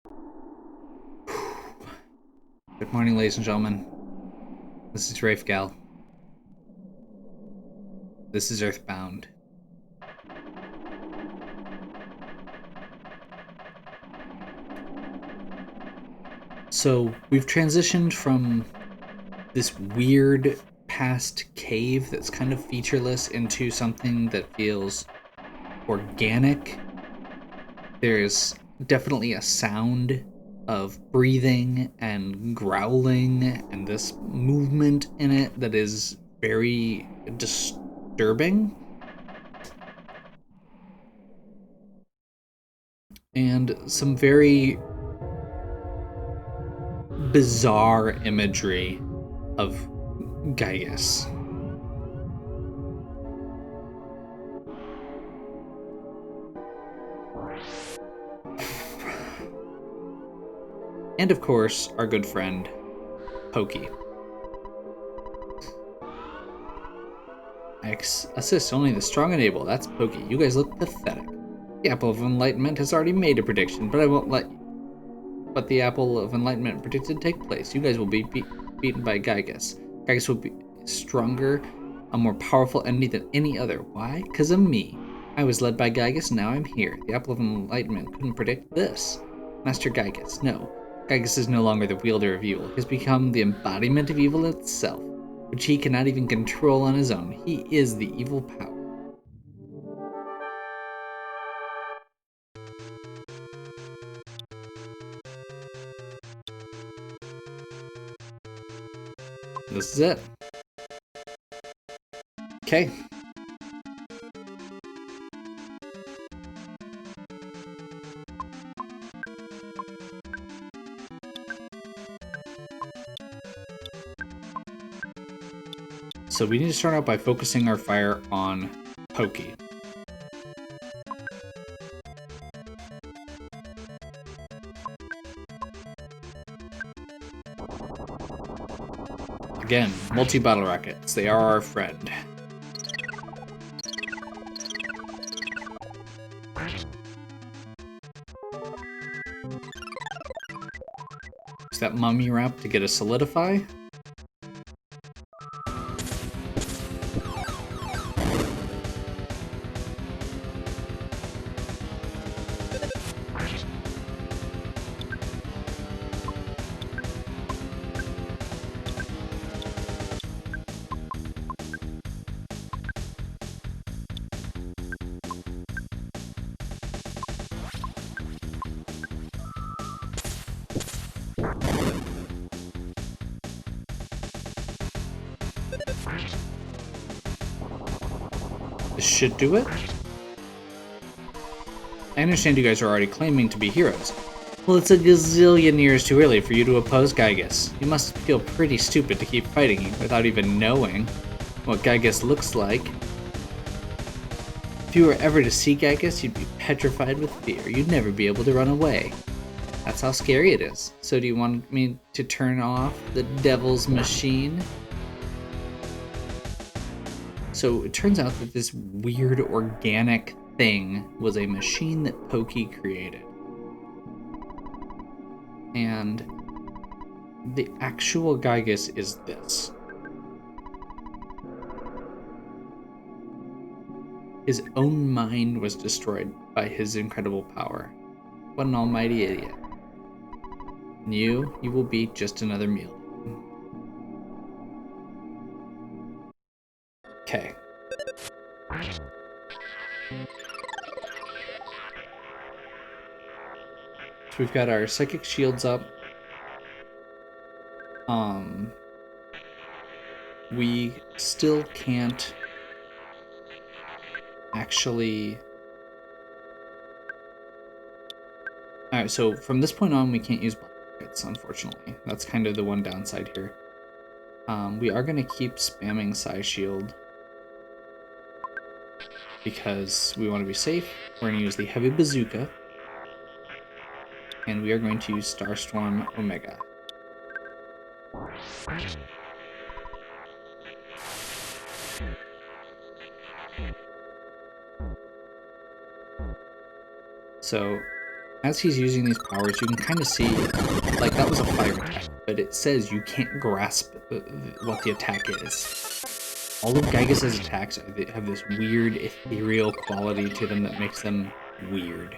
Good morning, ladies and gentlemen. This is Rafe Gal. This is Earthbound. So, we've transitioned from this weird past cave that's kind of featureless into something that feels organic. There's definitely a sound of breathing and growling and this movement in it that is very disturbing. And some very bizarre imagery of Gaius. And of course, our good friend, Pokey. I assist only the strong and able. That's Pokey. You guys look pathetic. The Apple of Enlightenment has already made a prediction, but I won't let. But the Apple of Enlightenment predicted take place. You guys will be beaten by Gaius. Gaius will be stronger, a more powerful enemy than any other. Why? Because of me. I was led by Gaius, and now I'm here. The Apple of Enlightenment couldn't predict this. Master Gaius, no. Gaius is no longer the wielder of evil. He has become the embodiment of evil itself, which he cannot even control on his own. He is the evil power. This is it. Okay. So we need to start out by focusing our fire on Pokey. Again, multi-battle rockets. They are our friend. Use that mummy wrap to get a solidify. This should do it. I understand you guys are already claiming to be heroes. Well, it's a gazillion years too early for you to oppose Gaius. You must feel pretty stupid to keep fighting without even knowing what Gaius looks like. If you were ever to see Gaius, you'd be petrified with fear. You'd never be able to run away. That's how scary it is. So do you want me to turn off the devil's machine? So it turns out that this weird organic thing was a machine that Pokey created. And the actual Gaius is this. His own mind was destroyed by his incredible power. What an almighty idiot. And you will be just another meal. Okay. So we've got our psychic shields up. We still can't actually... Alright, so from this point on, we can't use buckets, unfortunately. That's kind of the one downside here. We are going to keep spamming Psy Shield because we want to be safe. We're going to use the Heavy Bazooka, and we are going to use Starstorm Omega. So as he's using these powers, you can kind of see, like, that was a fire attack, but it says you can't grasp what the attack is. All of Gygas's attacks have this weird, ethereal quality to them that makes them weird.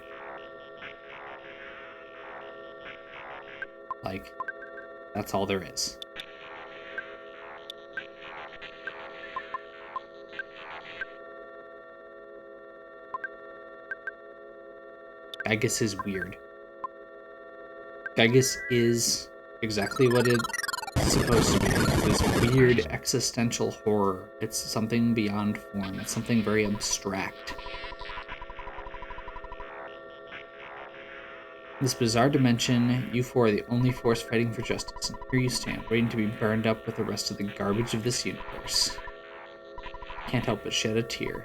Like, that's all there is. Gygas is weird. Gygas is exactly what it's supposed to be. This weird existential horror. It's something beyond form. It's something very abstract. In this bizarre dimension, you four are the only force fighting for justice, and here you stand, waiting to be burned up with the rest of the garbage of this universe. Can't help but shed a tear.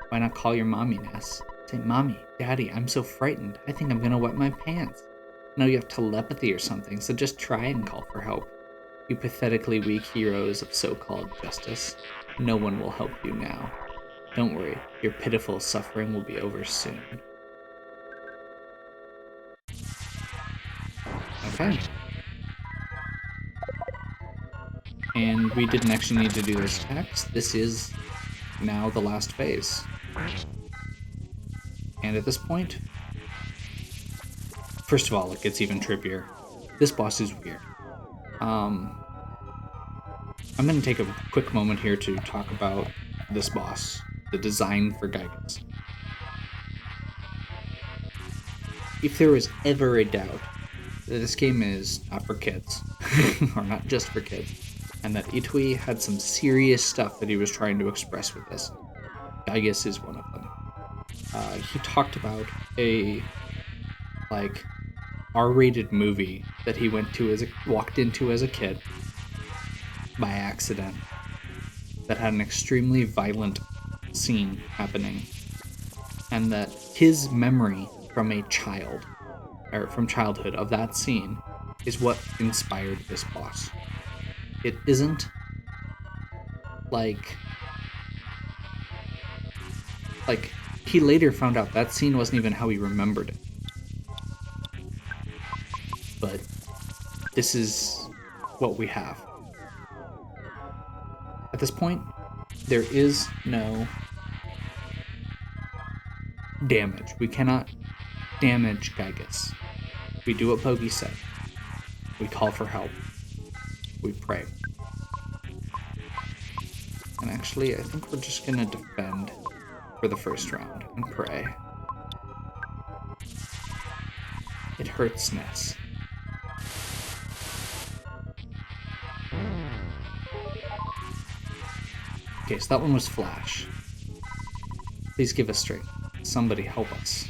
Why not call your mommy, Ness? Say, Mommy, Daddy, I'm so frightened. I think I'm gonna wet my pants. I know you have telepathy or something, so just try and call for help. You pathetically weak heroes of so-called justice. No one will help you now. Don't worry, your pitiful suffering will be over soon. Okay. And we didn't actually need to do those attacks. This is now the last phase. And at this point, first of all, it gets even trippier. This boss is weird. I'm going to take a quick moment here to talk about this boss, the design for Gygas. If there was ever a doubt that this game is not for kids, or not just for kids, and that Itoi had some serious stuff that he was trying to express with this, Gygas is one of them. He talked about a, like, R-rated movie that he walked into as a kid by accident that had an extremely violent scene happening, and that his memory from from childhood of that scene is what inspired this boss. It isn't like he later found out that scene wasn't even how he remembered it. But this is what we have. At this point, there is no damage. We cannot damage Gygas. We do what Pokey said. We call for help. We pray. And actually, I think we're just gonna defend for the first round and pray. It hurts, Ness. Okay, so that one was Flash. Please give us strength. Somebody help us.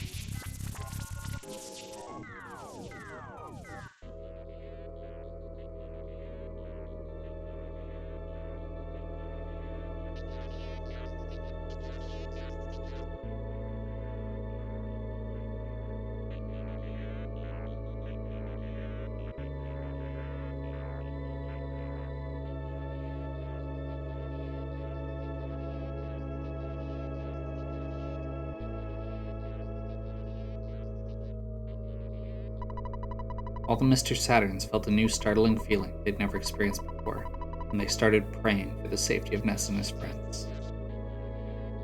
All the Mr. Saturns felt a new startling feeling they'd never experienced before, and they started praying for the safety of Ness and his friends.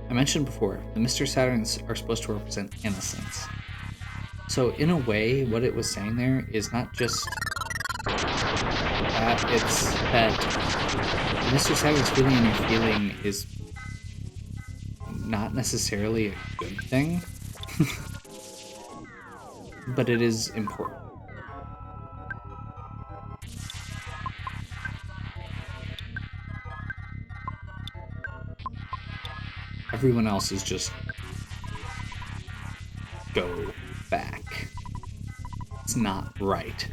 I mentioned before, the Mr. Saturns are supposed to represent innocence. So in a way, what it was saying there is not just that, it's that Mr. Saturn's feeling and your feeling is not necessarily a good thing, but it is important. Everyone else is just go back. It's not right.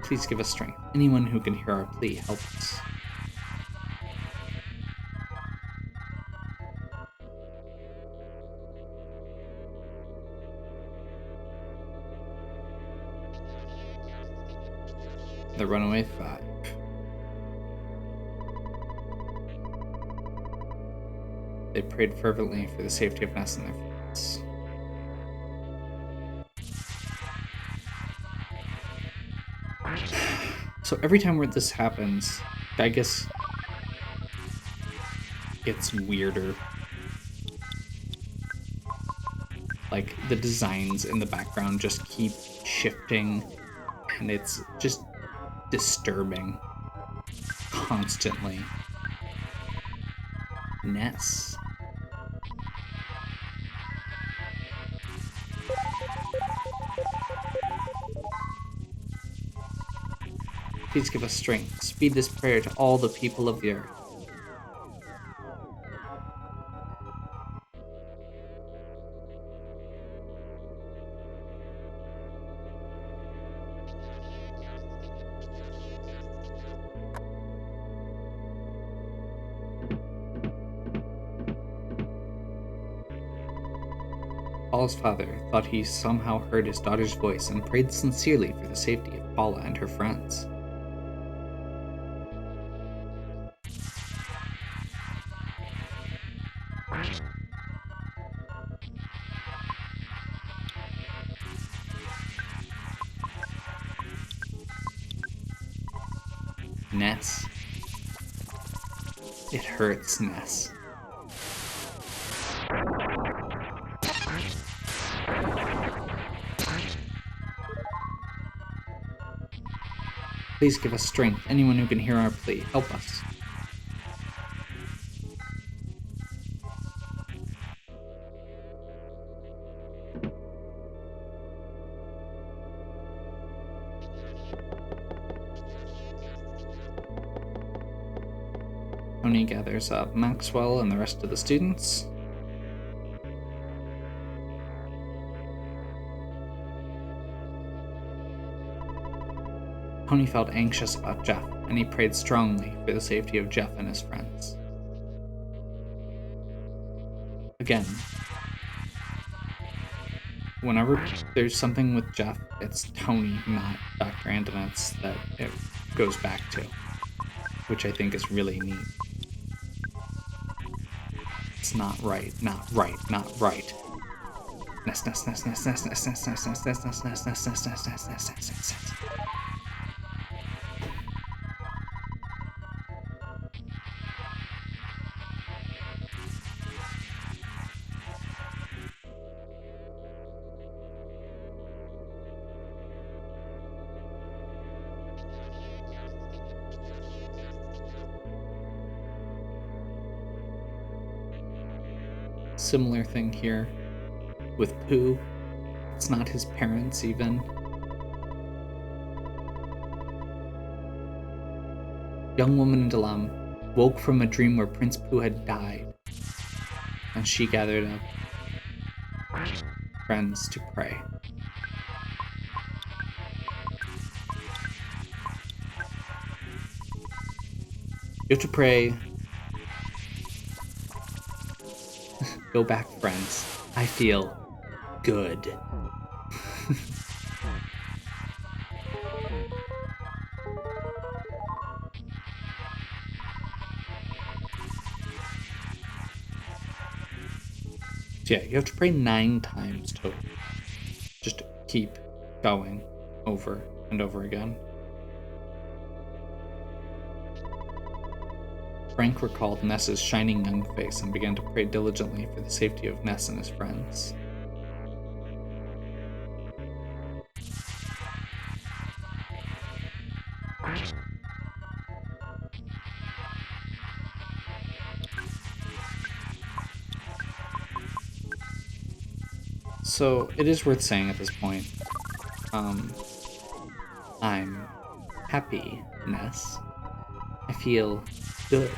Please give us strength. Anyone who can hear our plea, help us. The Runaway Five. They prayed fervently for the safety of Ness and their friends. So every time where this happens, Gygus gets weirder. Like, the designs in the background just keep shifting, and it's just disturbing constantly. Ness. Please give us strength. Speed this prayer to all the people of the earth. Paula's father thought he somehow heard his daughter's voice and prayed sincerely for the safety of Paula and her friends. Ness. It hurts, Ness. Please give us strength. Anyone who can hear our plea, help us. Tony gathers up Maxwell and the rest of the students. Tony felt anxious about Jeff, and he prayed strongly for the safety of Jeff and his friends. Again, whenever there's something with Jeff, it's Tony, not Dr. Antonitz, that it goes back to, which I think is really neat. It's not right, not right, not right. Ness, ness, ness, ness, ness, ness, ness, ness, ness, ness, ness, ness, ness, ness, ness, ness, ness, ness, ness. Similar thing here with Pooh. It's not his parents, even. Young woman in Dalam woke from a dream where Prince Pooh had died, and she gathered up friends to pray. You have to pray. Go back, friends. I feel good. So yeah, you have to pray 9 times total. Just keep going over and over again. Frank recalled Ness's shining young face and began to pray diligently for the safety of Ness and his friends. So it is worth saying at this point, I'm happy, Ness. I feel good.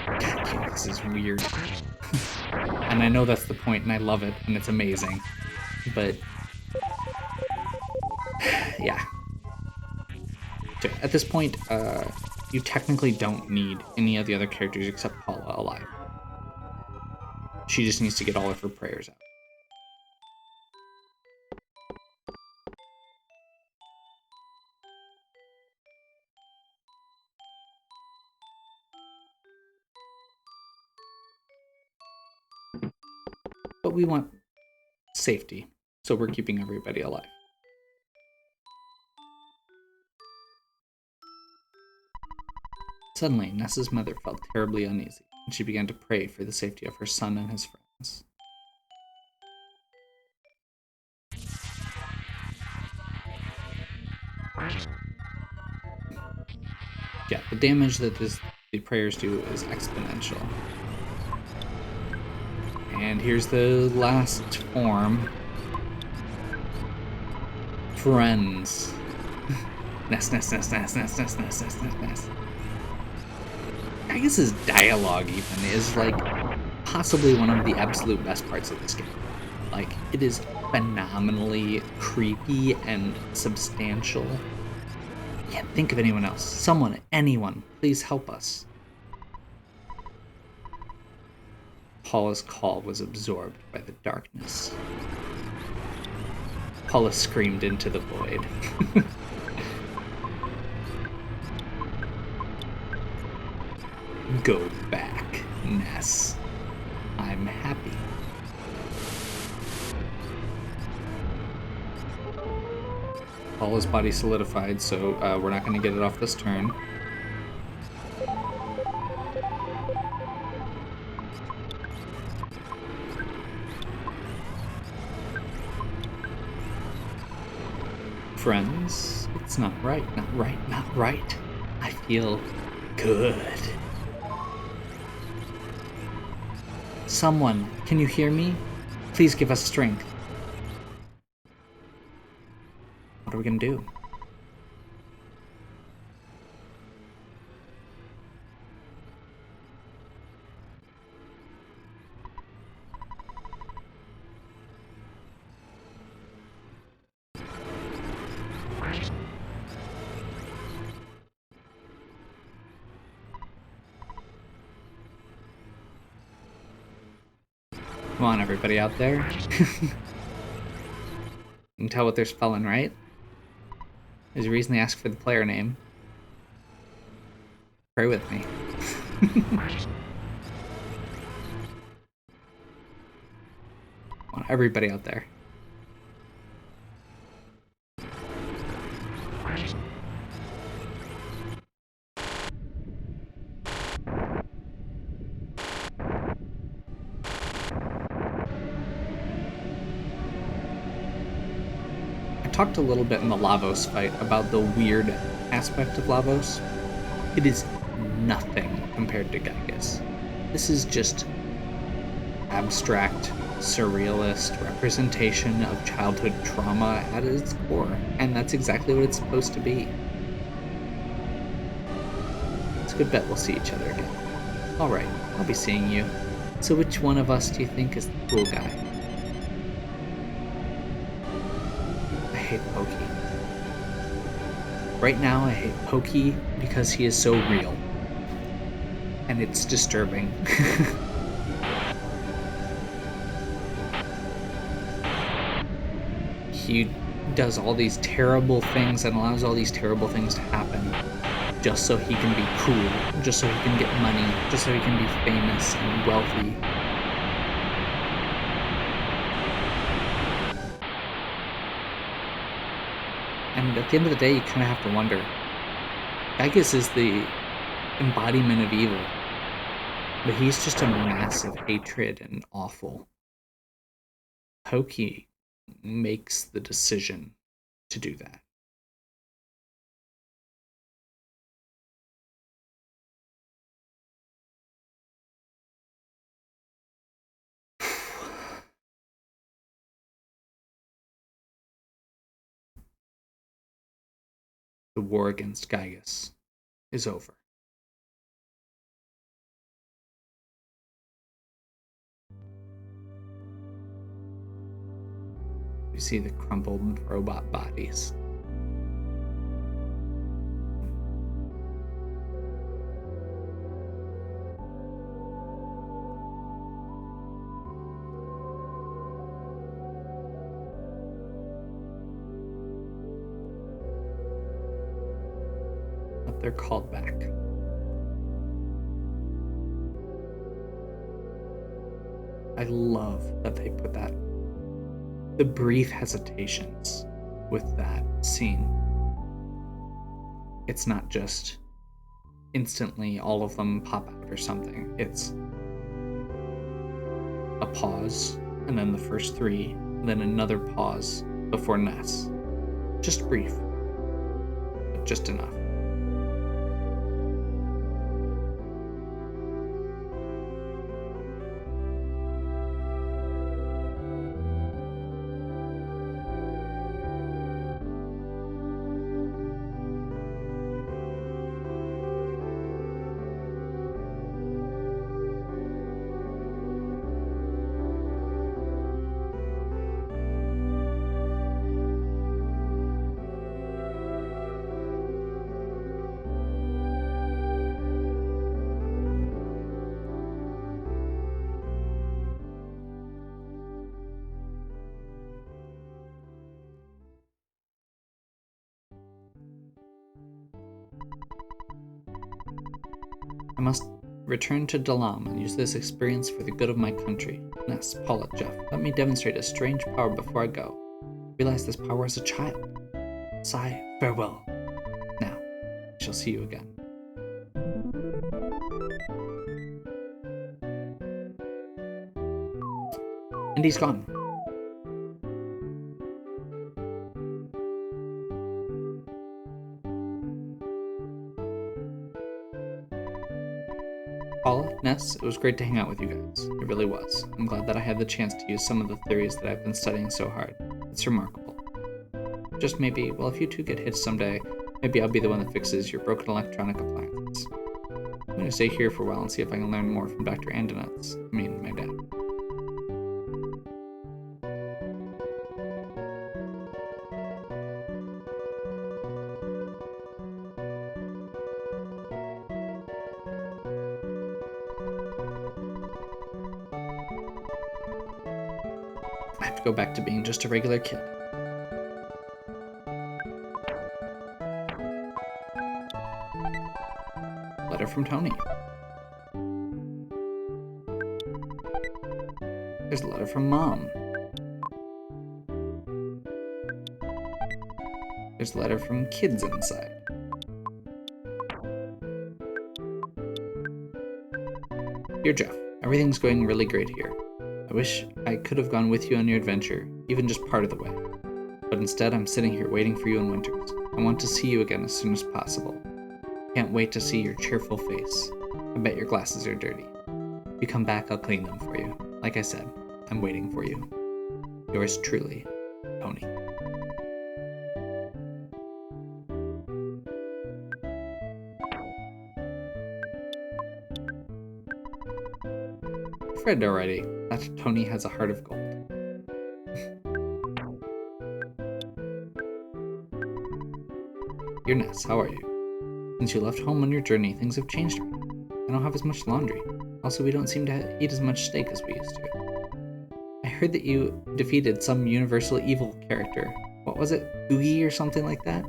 God, this is weird. And I know that's the point, and I love it, and it's amazing. But yeah. So at this point, you technically don't need any of the other characters except Paula alive. She just needs to get all of her prayers out. but we want safety, so we're keeping everybody alive. Suddenly, Nessa's mother felt terribly uneasy, and she began to pray for the safety of her son and his friends. Yeah, the damage that the prayers do is exponential. And here's the last form. Friends. Ness, ness, ness, ness, ness, ness, ness, ness, ness, ness. I guess his dialogue even is like possibly one of the absolute best parts of this game. Like, it is phenomenally creepy and substantial. I can't think of anyone else. Someone, anyone, please help us. Paula's call was absorbed by the darkness. Paula screamed into the void. Go back, Ness. I'm happy. Paula's body solidified, so we're not going to get it off this turn. Friends, it's not right, not right, not right. I feel good. Someone, can you hear me? Please give us strength. What are we gonna do? Come on, everybody out there. You can tell what they're spelling, right? There's a reason they ask for the player name. Pray with me. Come on, everybody out there. Talked a little bit in the Lavos fight about the weird aspect of Lavos. It is nothing compared to Gygas. This is just abstract, surrealist representation of childhood trauma at its core, and that's exactly what it's supposed to be. It's a good bet we'll see each other again. Alright, I'll be seeing you. So which one of us do you think is the cool guy? I hate Pokey. Right now, I hate Pokey because he is so real. And it's disturbing. He does all these terrible things and allows all these terrible things to happen just so he can be cool, just so he can get money, just so he can be famous and wealthy. And at the end of the day, you kind of have to wonder, Gygas is the embodiment of evil, but he's just a massive hatred and awful. Pokey makes the decision to do that. The war against Gygas is over. We see the crumpled robot bodies. But they're called back. I love that they put that. The brief hesitations with that scene. It's not just instantly all of them pop out or something. It's a pause, and then the first three, and then another pause before Ness. Just brief, but just enough. I must return to Dalam and use this experience for the good of my country. Ness, Paula, Jeff, let me demonstrate a strange power before I go. Realize this power as a child. Sigh, farewell. Now, I shall see you again. And he's gone. Paula, Ness, it was great to hang out with you guys. It really was. I'm glad that I had the chance to use some of the theories that I've been studying so hard. It's remarkable. Just maybe, well, if you two get hitched someday, maybe I'll be the one that fixes your broken electronic appliances. I'm going to stay here for a while and see if I can learn more from Dr. Andonuts. I mean, my dad. I have to go back to being just a regular kid. Letter from Tony. There's a letter from Mom. There's a letter from kids inside. Dear Jeff, everything's going really great here. I wish I could have gone with you on your adventure, even just part of the way. But instead, I'm sitting here waiting for you in Winters. I want to see you again as soon as possible. Can't wait to see your cheerful face. I bet your glasses are dirty. If you come back, I'll clean them for you. Like I said, I'm waiting for you. Yours truly, Tony. I've read already that Tony has a heart of gold. Dear Ness, how are you? Since you left home on your journey, things have changed. I don't have as much laundry. Also, we don't seem to eat as much steak as we used to. I heard that you defeated some universal evil character. What was it? Oogie or something like that?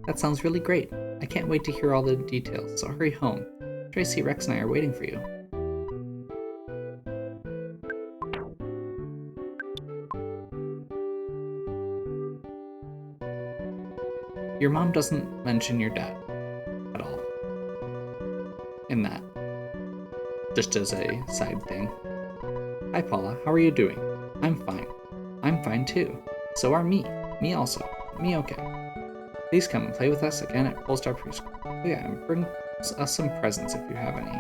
That sounds really great. I can't wait to hear all the details, so hurry home. Tracy, Rex, and I are waiting for you. Your mom doesn't mention your dad at all in that, just as a side thing. Hi Paula, how are you doing? I'm fine. I'm fine too. So are me. Me also. Me okay. Please come and play with us again at Polestar Preschool. Oh yeah, and bring us some presents if you have any.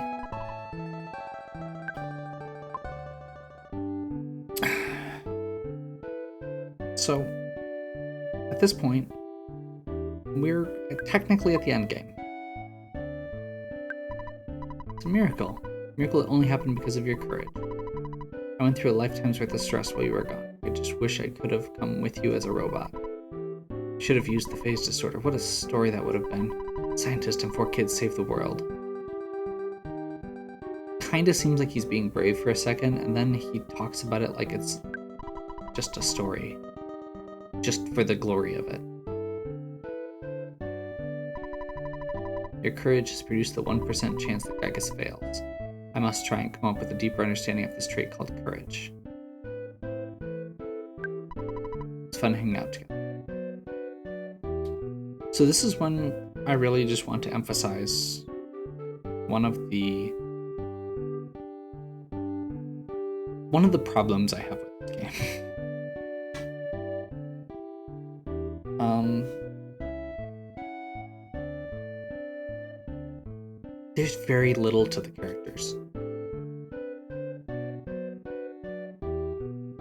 So, at this point, we're technically at the end game. It's a miracle. A miracle that only happened because of your courage. I went through a lifetime's worth of stress while you were gone. I just wish I could have come with you as a robot. I should have used the phase disorder. What a story that would have been. Scientist and 4 kids save the world. Kinda seems like he's being brave for a second, and then he talks about it like it's just a story. Just for the glory of it. Your courage has produced the 1% chance that Gygas fails. I must try and come up with a deeper understanding of this trait called courage. It's fun hanging out together. So this is when I really just want to emphasize one of the problems I have with this game. There's very little to the characters.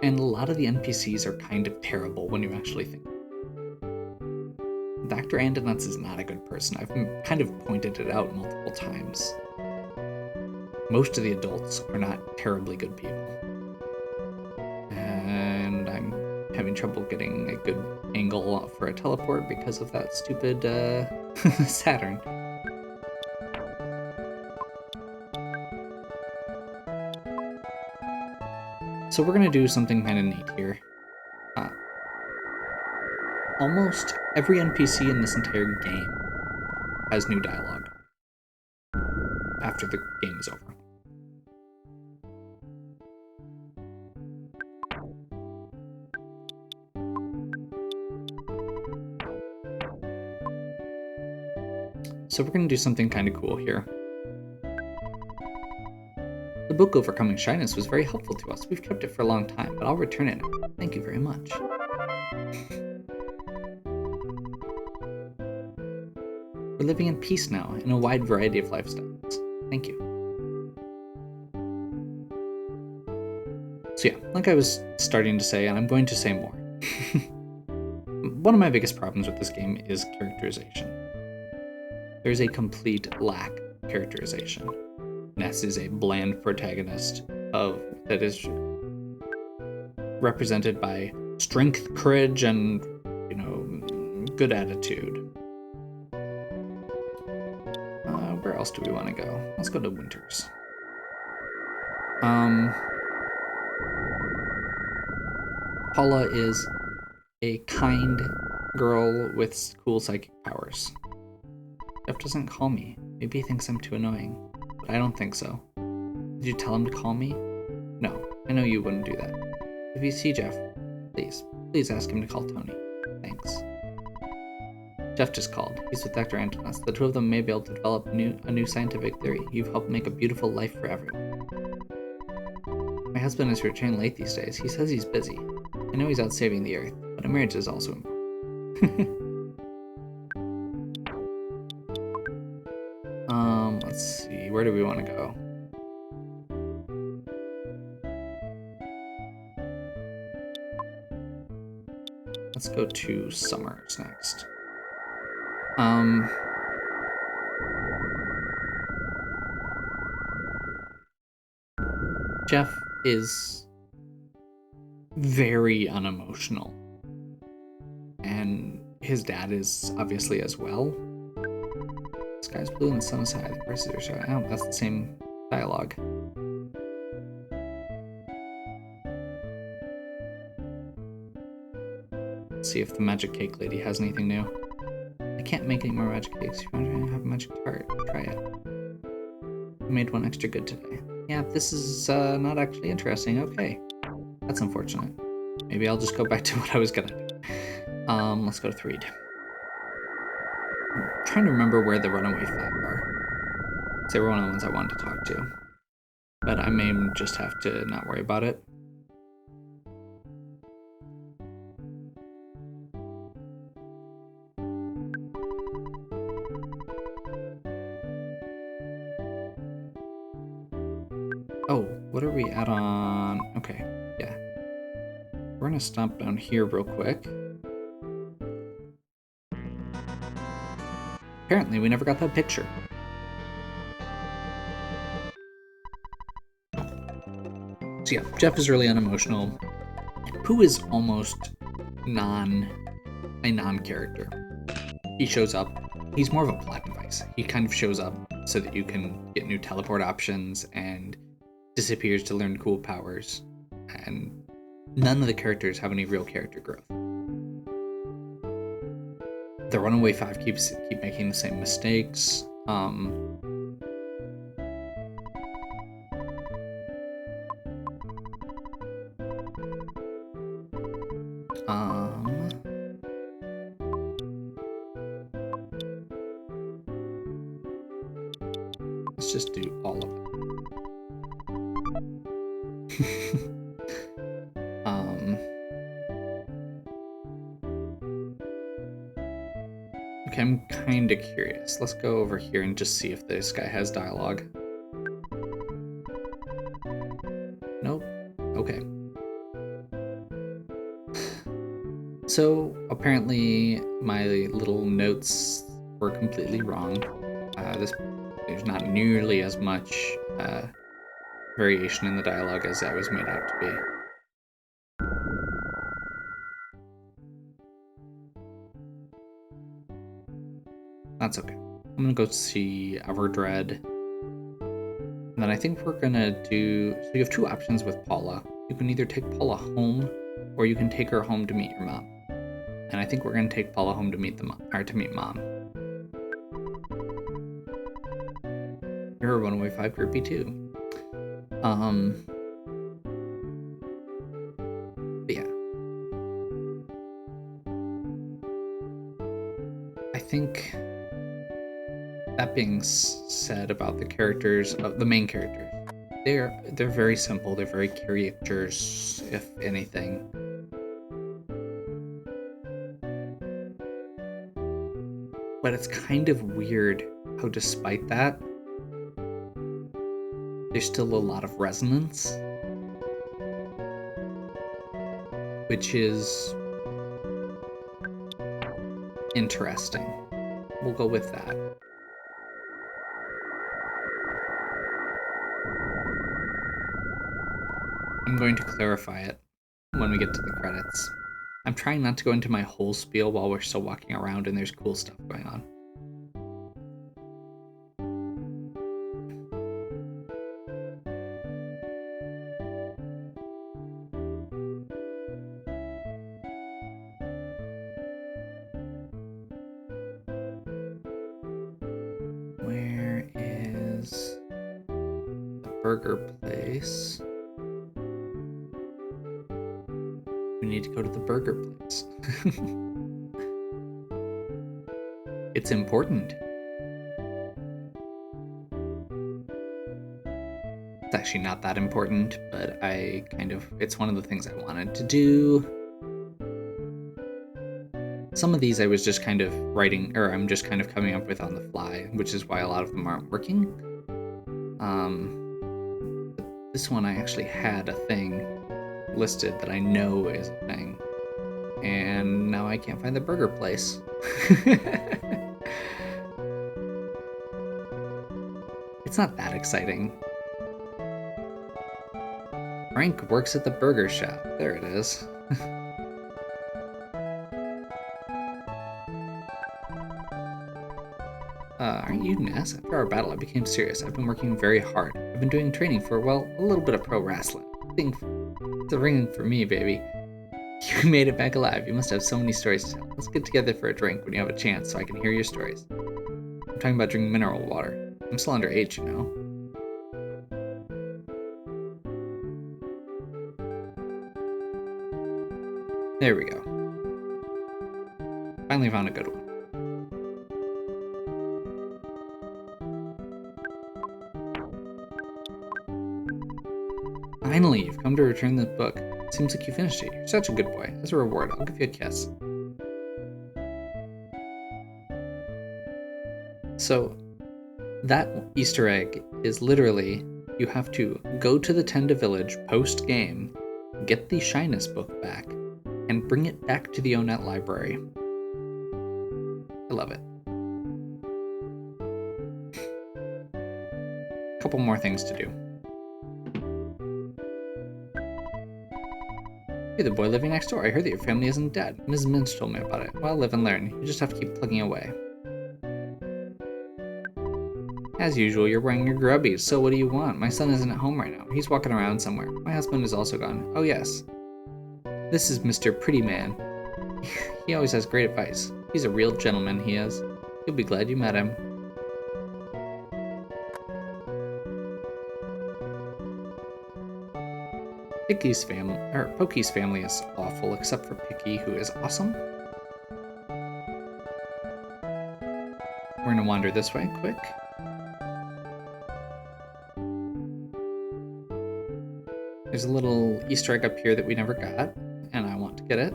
And a lot of the NPCs are kind of terrible when you actually think. Dr. Andonuts is not a good person. I've kind of pointed it out multiple times. Most of the adults are not terribly good people. And I'm having trouble getting a good angle for a teleport because of that stupid Saturn. So we're gonna do something kind of neat here. Almost every NPC in this entire game has new dialogue after the game is over. So we're gonna do something kind of cool here. The book Overcoming Shyness was very helpful to us. We've kept it for a long time, but I'll return it now. Thank you very much. We're living in peace now, in a wide variety of lifestyles. Thank you. So yeah, like I was starting to say, and I'm going to say more. One of my biggest problems with this game is characterization. There's a complete lack of characterization. Ness is a bland protagonist that is represented by strength, courage, and good attitude. Where else do we want to go? Let's go to Winters. Paula is a kind girl with cool psychic powers. Jeff doesn't call me. Maybe he thinks I'm too annoying, but I don't think so. Did you tell him to call me? No, I know you wouldn't do that. If you see Jeff, please ask him to call Tony. Thanks. Jeff just called. He's with Dr. Antonas. The two of them may be able to develop a new scientific theory. You've helped make a beautiful life for everyone. My husband is returning late these days. He says he's busy. I know he's out saving the Earth, but a marriage is also important. Let's see. Where do we want to go? Let's go to Summers next. Jeff is very unemotional, and his dad is obviously as well. The sky's blue and the sun is high. The prices are shy. Oh, that's the same dialogue. Let's see if the magic cake lady has anything new. I can't make any more magic cakes. You want to have a magic tart? Try it. I made one extra good today. Yeah, this is not actually interesting. Okay. That's unfortunate. Maybe I'll just go back to what I was gonna do. Let's go to Threed. I'm trying to remember where the Runaway Five are. They were one of the ones I wanted to talk to. But I may just have to not worry about it. Oh, what are we at on? Okay, yeah. We're gonna stop down here real quick. Apparently, we never got that picture. So yeah, Jeff is really unemotional. Pooh is almost a non-character. He shows up. He's more of a plot device. He kind of shows up so that you can get new teleport options and disappears to learn cool powers. And none of the characters have any real character growth. The Runaway Five keep making the same mistakes. Um, let's just do all of it. Okay, I'm kind of curious. Let's go over here and just see if this guy has dialogue. Nope. Okay. So apparently my little notes were completely wrong. There's not nearly as much variation in the dialogue as I was made out to be. That's okay. I'm gonna go see Everdread. And then I think we're gonna do... So you have two options with Paula. You can either take Paula home, or you can take her home to meet your mom. And I think we're gonna take Paula home to meet Mom. You're a Runaway 5 groupie too. But yeah. I think that being said about the characters, the main characters, they're very simple. They're very caricatures, if anything. But it's kind of weird how, despite that, there's still a lot of resonance, which is interesting. We'll go with that. I'm going to clarify it when we get to the credits. I'm trying not to go into my whole spiel while we're still walking around and there's cool stuff going on. Where is the burger place? We need to go to the burger place. It's important. It's actually not that important, but it's one of the things I wanted to do. Some of these I was just kind of writing, or I'm just kind of coming up with on the fly, which is why a lot of them aren't working. But this one I actually had a thing listed that I know is a thing. And now I can't find the burger place. It's not that exciting. Frank works at the burger shop. There it is. Aren't you Ness? After our battle, I became serious. I've been working very hard. I've been doing training for, well, a little bit of pro wrestling. It's a ring for me, baby. You made it back alive. You must have so many stories to tell. Let's get together for a drink when you have a chance so I can hear your stories. I'm talking about drinking mineral water. I'm still underage, you know. There we go. Finally found a good one. Finally, you've come to return this book. Seems like you finished it. You're such a good boy. As a reward, I'll give you a kiss. So, that Easter egg is literally, you have to go to the Tenda village post-game, get the Shyness book back, and bring it back to the Onet library. I love it. A couple more things to do. You're the boy living next door. I heard that your family isn't dead. Mrs. Minch told me about it. Well, live and learn. You just have to keep plugging away. As usual, you're wearing your grubbies, so what do you want? My son isn't at home right now. He's walking around somewhere. My husband is also gone. Oh yes. This is Mr. Pretty Man. He always has great advice. He's a real gentleman, he is. You'll be glad you met him. Pokey's family is awful, except for Picky, who is awesome. We're gonna wander this way, quick. There's a little Easter egg up here that we never got, and I want to get it.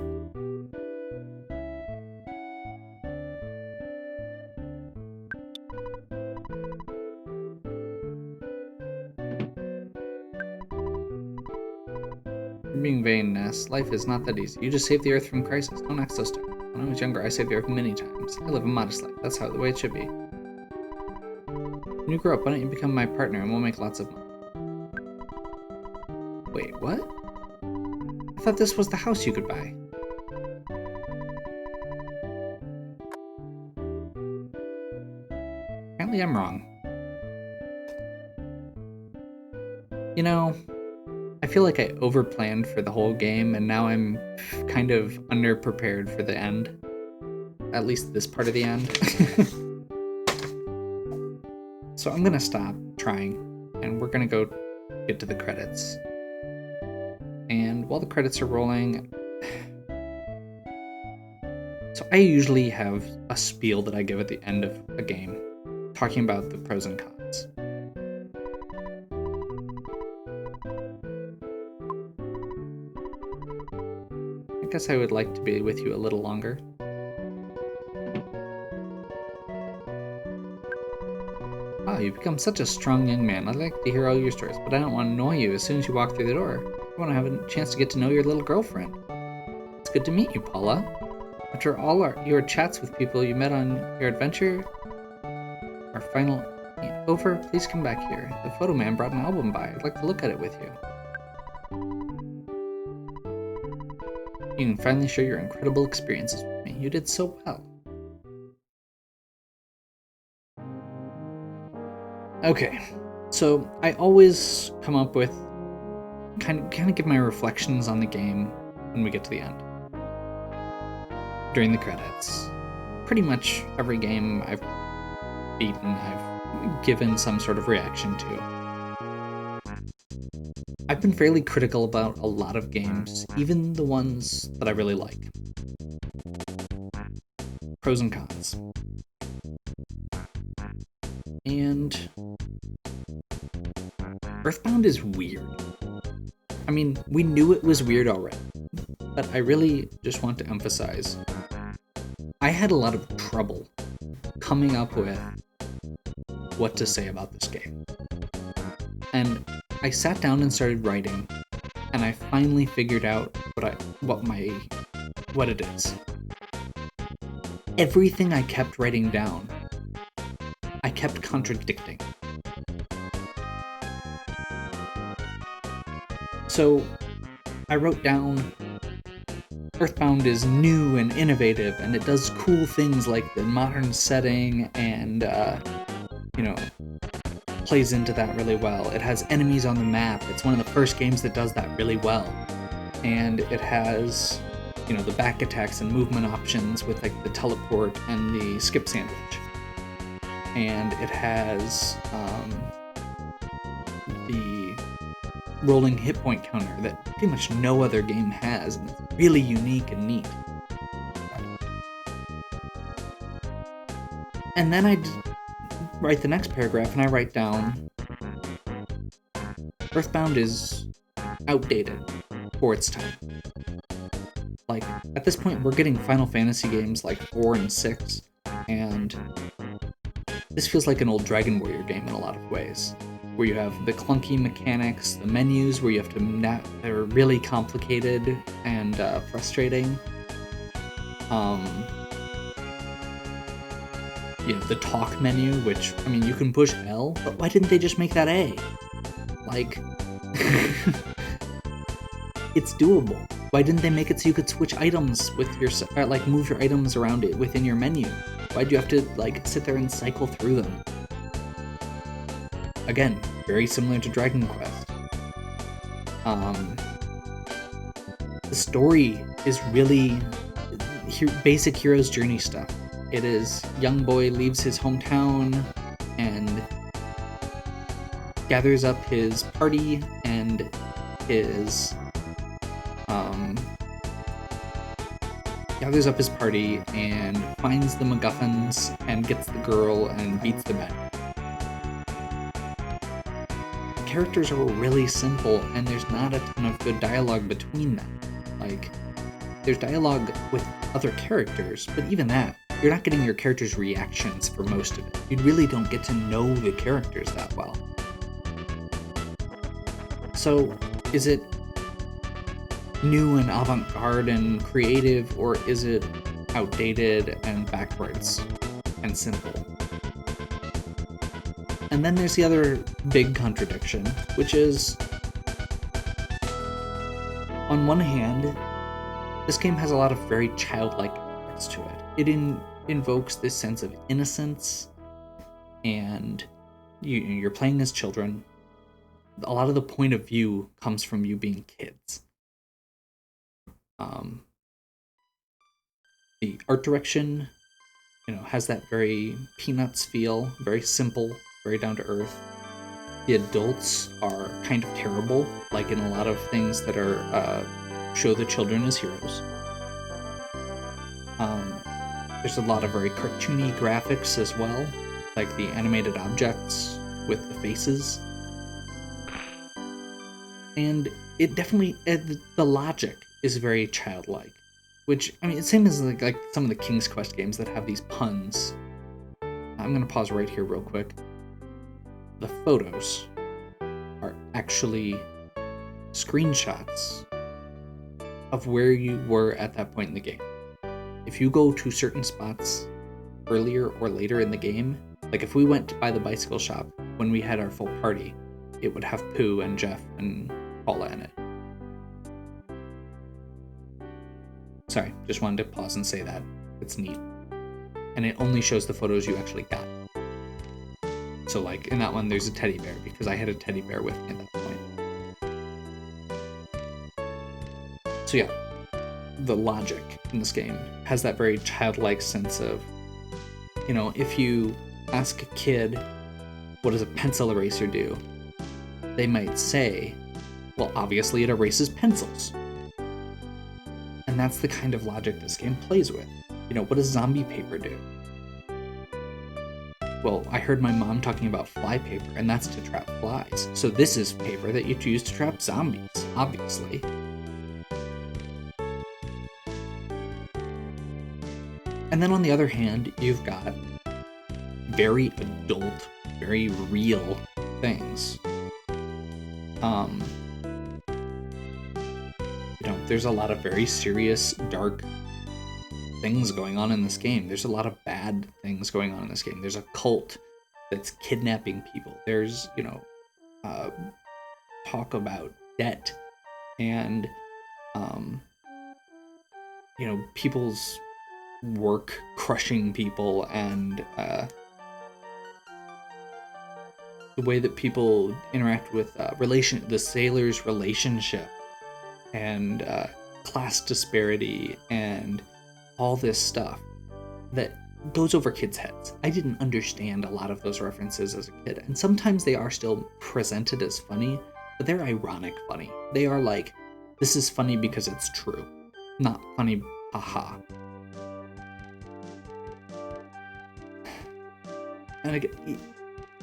You're being vain, Ness. Life is not that easy. You just saved the Earth from crisis. Don't act so stupid. When I was younger, I saved the Earth many times. I live a modest life. That's the way it should be. When you grow up, why don't you become my partner and we'll make lots of money? Wait, what? I thought this was the house you could buy. Apparently I'm wrong. You know, I feel like I overplanned for the whole game and now I'm kind of underprepared for the end. At least this part of the end. So I'm gonna stop trying and we're gonna go get to the credits. And while the credits are rolling, so I usually have a spiel that I give at the end of a game, talking about the pros and cons. I guess I would like to be with you a little longer. Wow, you've become such a strong young man. I'd like to hear all your stories, but I don't want to annoy you as soon as you walk through the door. I want to have a chance to get to know your little girlfriend. It's good to meet you, Paula. After all your chats with people you met on your adventure are finally over, please come back here. The photo man brought an album by. I'd like to look at it with you. You can finally share your incredible experiences with me. You did so well. Okay, so I always come up with kind of give my reflections on the game when we get to the end. During the credits. Pretty much every game I've beaten, I've given some sort of reaction to. I've been fairly critical about a lot of games, even the ones that I really like. Pros and cons. And Earthbound is weird. I mean, we knew it was weird already, but I really just want to emphasize, I had a lot of trouble coming up with what to say about this game. And I sat down and started writing, and I finally figured out what it is. Everything I kept writing down, I kept contradicting. So I wrote down Earthbound is new and innovative, and it does cool things like the modern setting and, plays into that really well. It has enemies on the map. It's one of the first games that does that really well. And it has, the back attacks and movement options with like the teleport and the skip sandwich. And it has the rolling hit point counter that pretty much no other game has, and it's really unique and neat. And then I write the next paragraph and I write down Earthbound is outdated for its time. Like, at this point we're getting Final Fantasy games like 4 and 6, and this feels like an old Dragon Warrior game in a lot of ways, where you have the clunky mechanics, the menus where you have to they're really complicated and frustrating. The talk menu, which, I mean, you can push L, but why didn't they just make that A? Like, it's doable. Why didn't they make it so you could switch items with move your items around it within your menu? Why'd you have to, sit there and cycle through them? Again, very similar to Dragon Quest. The story is really basic hero's journey stuff. It is young boy leaves his hometown and gathers up his party and his gathers up his party and finds the MacGuffins and gets the girl and beats the bad guy. The characters are really simple, and there's not a ton of good dialogue between them. Like, there's dialogue with other characters, but even that, you're not getting your characters' reactions for most of it. You really don't get to know the characters that well. So, is it new and avant-garde and creative, or is it outdated and backwards and simple? And then there's the other big contradiction, which is, on one hand, this game has a lot of very childlike aspects to it. It invokes this sense of innocence, and you're playing as children. A lot of the point of view comes from you being kids. The art direction, has that very Peanuts feel, very simple, very down to earth. The adults are kind of terrible, like in a lot of things that are show the children as heroes. There's a lot of very cartoony graphics as well, like the animated objects with the faces. And it definitely, the logic is very childlike, which, it's same as like some of the King's Quest games that have these puns. I'm going to pause right here real quick. The photos are actually screenshots of where you were at that point in the game. If you go to certain spots earlier or later in the game, like if we went by the bicycle shop when we had our full party, it would have Pooh and Jeff and Paula in it. Sorry, just wanted to pause and say that. It's neat. And it only shows the photos you actually got. So like in that one, there's a teddy bear because I had a teddy bear with me at that point. So yeah, the logic in this game has that very childlike sense of, if you ask a kid, what does a pencil eraser do? They might say, well, obviously it erases pencils. And that's the kind of logic this game plays with. What does zombie paper do? Well, I heard my mom talking about fly paper, and that's to trap flies. So this is paper that you use to trap zombies, obviously. And then on the other hand, you've got very adult, very real things. There's a lot of very serious, dark things going on in this game. There's a lot of bad things going on in this game. There's a cult that's kidnapping people. There's, talk about debt and, people's work crushing people, and the way that people interact with the sailors' relationship, and class disparity, and all this stuff that goes over kids' heads. I didn't understand a lot of those references as a kid, and sometimes they are still presented as funny, but they're ironic funny. They are like, this is funny because it's true, not funny, haha.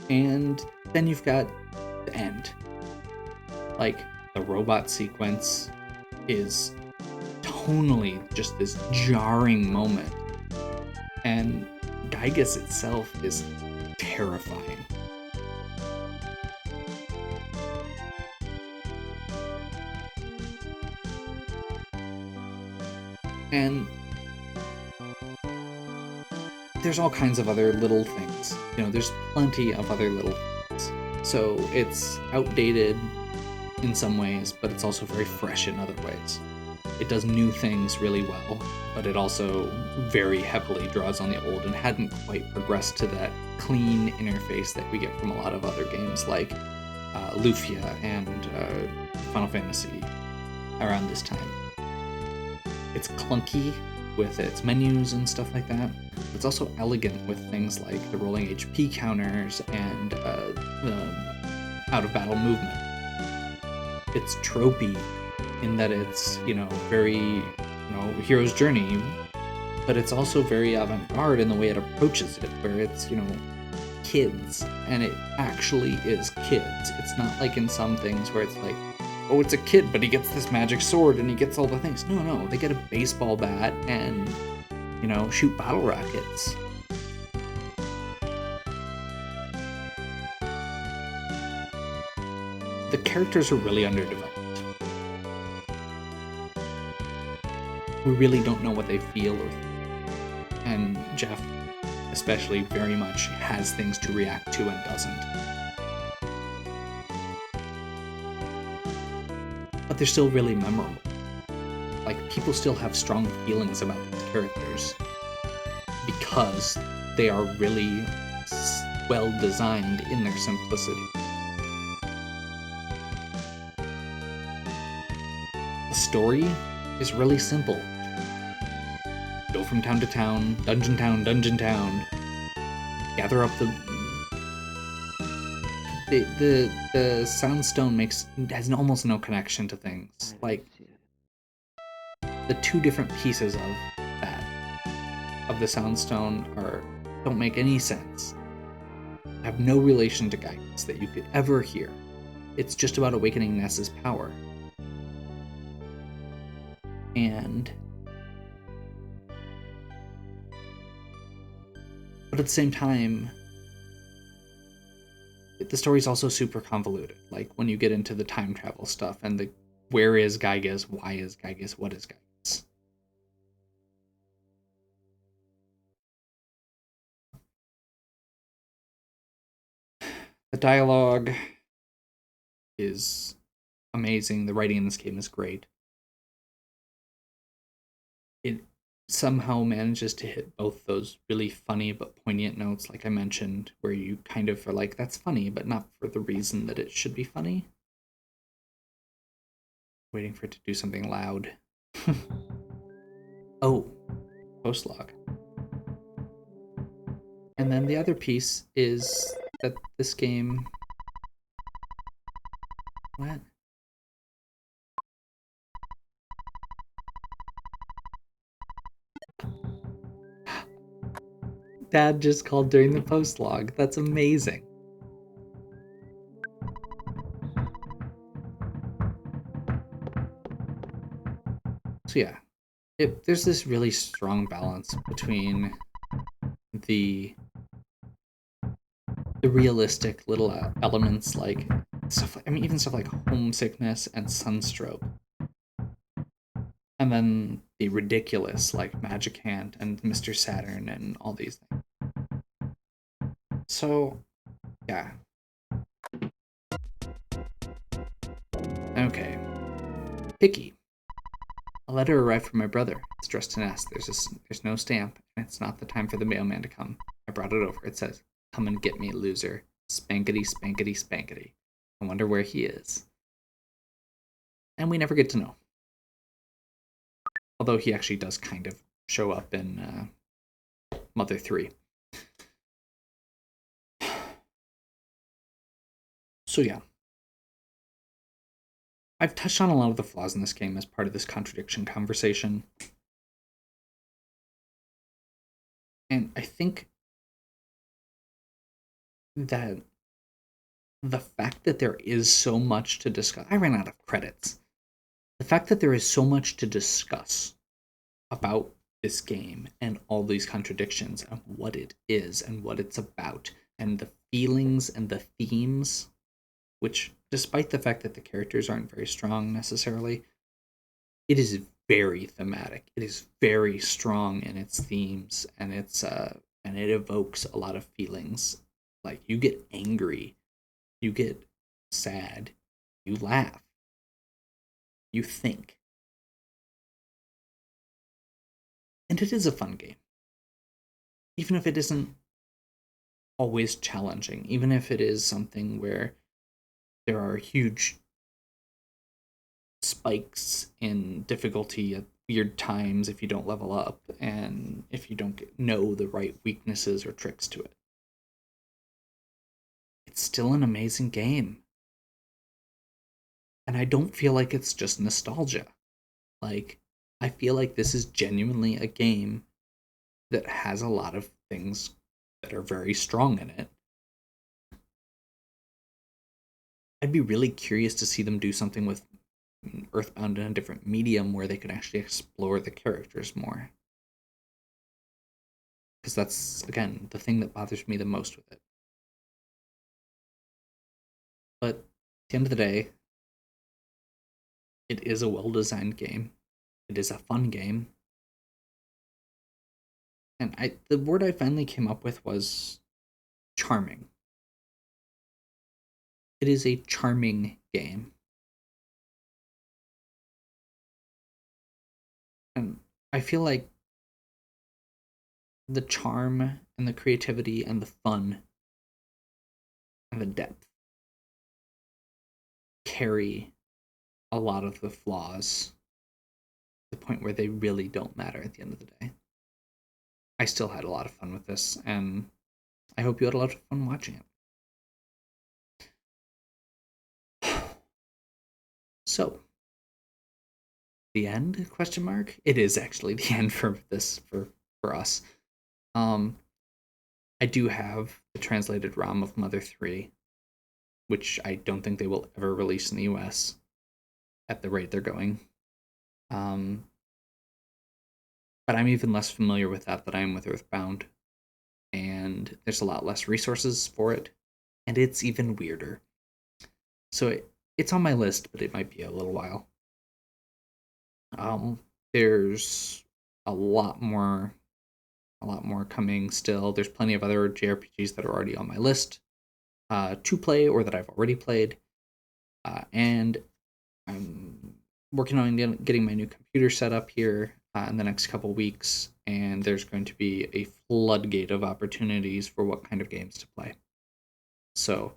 And then you've got the end. Like, the robot sequence is tonally just this jarring moment. And Gygas itself is terrifying. And there's all kinds of other little things. There's plenty of other little things. So it's outdated in some ways, but it's also very fresh in other ways. It does new things really well, but it also very heavily draws on the old and hadn't quite progressed to that clean interface that we get from a lot of other games like Lufia and Final Fantasy around this time. It's clunky with its menus and stuff like that. It's also elegant with things like the rolling HP counters and the out-of-battle movement. It's tropey in that it's, very, hero's journey, but it's also very avant-garde in the way it approaches it, where it's, kids, and it actually is kids. It's not like in some things where it's like, oh, it's a kid, but he gets this magic sword and he gets all the things. No, they get a baseball bat and, shoot battle rockets. The characters are really underdeveloped. We really don't know what they feel or think. And Jeff, especially, very much has things to react to and doesn't. But they're still really memorable. Like, people still have strong feelings about these characters because they are really well designed in their simplicity. The story is really simple. Go from town to town, dungeon town, gather up the Soundstone has almost no connection to things. Like, the two different pieces of the Soundstone don't make any sense. Have no relation to guidance that you could ever hear. It's just about awakening Ness's power. But at the same time, the story's also super convoluted. Like, when you get into the time travel stuff and the where is Gygas, why is Gygas, what is Gygas. The dialogue is amazing. The writing in this game is great. It somehow manages to hit both those really funny but poignant notes, like I mentioned, where you kind of are like, that's funny, but not for the reason that it should be funny. Waiting for it to do something loud. Oh, post log. And then the other piece is that this game... What? Dad just called during the post log. That's amazing. So yeah, there's this really strong balance between the realistic little elements, like stuff. Even stuff like homesickness and sunstroke, and then the ridiculous, like Magic Hand and Mr. Saturn and all these things. So, yeah. Okay. Picky. A letter arrived from my brother. It's addressed to Ness. There's no stamp, and it's not the time for the mailman to come. I brought it over. It says, "Come and get me, loser. Spankety, spankety, spankety." I wonder where he is. And we never get to know. Although he actually does kind of show up in Mother 3. So yeah. I've touched on a lot of the flaws in this game as part of this contradiction conversation. And I think that the fact that there is so much to discuss... I ran out of credits. The fact that there is so much to discuss about this game and all these contradictions and what it is and what it's about and the feelings and the themes, which, despite the fact that the characters aren't very strong necessarily, it is very thematic. It is very strong in its themes, and it evokes a lot of feelings. Like, you get angry, you get sad, you laugh, you think. And it is a fun game. Even if it isn't always challenging, even if it is something where there are huge spikes in difficulty at weird times if you don't level up and if you don't know the right weaknesses or tricks to it. It's still an amazing game. And I don't feel like it's just nostalgia. Like, I feel like this is genuinely a game that has a lot of things that are very strong in it. I'd be really curious to see them do something with Earthbound in a different medium where they could actually explore the characters more. Because that's, again, the thing that bothers me the most with it. But at the end of the day, it is a well designed game. It is a fun game. And the word I finally came up with was charming. It is a charming game. And I feel like the charm and the creativity and the fun and the depth carry a lot of the flaws to the point where they really don't matter at the end of the day. I still had a lot of fun with this, and I hope you had a lot of fun watching it. So, the end? Question mark. It is actually the end for this for us. Um, I do have the translated ROM of Mother 3, which I don't think they will ever release in the US at the rate they're going. Um, but I'm even less familiar with that than I am with Earthbound, and there's a lot less resources for it, and it's even weirder. So it's on my list, but it might be a little while. There's a lot more, a lot more coming still. There's plenty of other JRPGs that are already on my list to play or that I've already played, and I'm working on getting my new computer set up here in the next couple weeks, and there's going to be a floodgate of opportunities for what kind of games to play. So,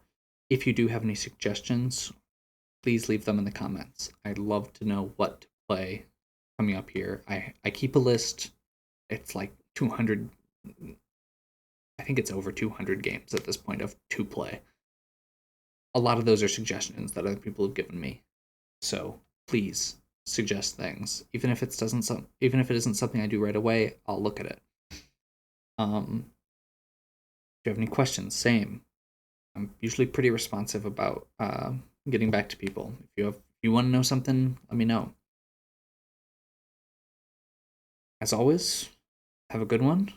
if you do have any suggestions, please leave them in the comments. I'd love to know what to play coming up here. I keep a list. It's like 200. I think it's over 200 games at this point of to play. A lot of those are suggestions that other people have given me. So please suggest things, even if even if it isn't something I do right away. I'll look at it. If you have any questions, same. I'm usually pretty responsive about getting back to people. If you want to know something, let me know. As always, have a good one,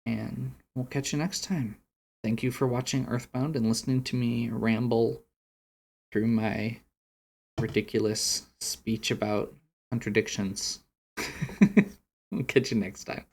and we'll catch you next time. Thank you for watching Earthbound and listening to me ramble through my ridiculous speech about contradictions. We'll catch you next time.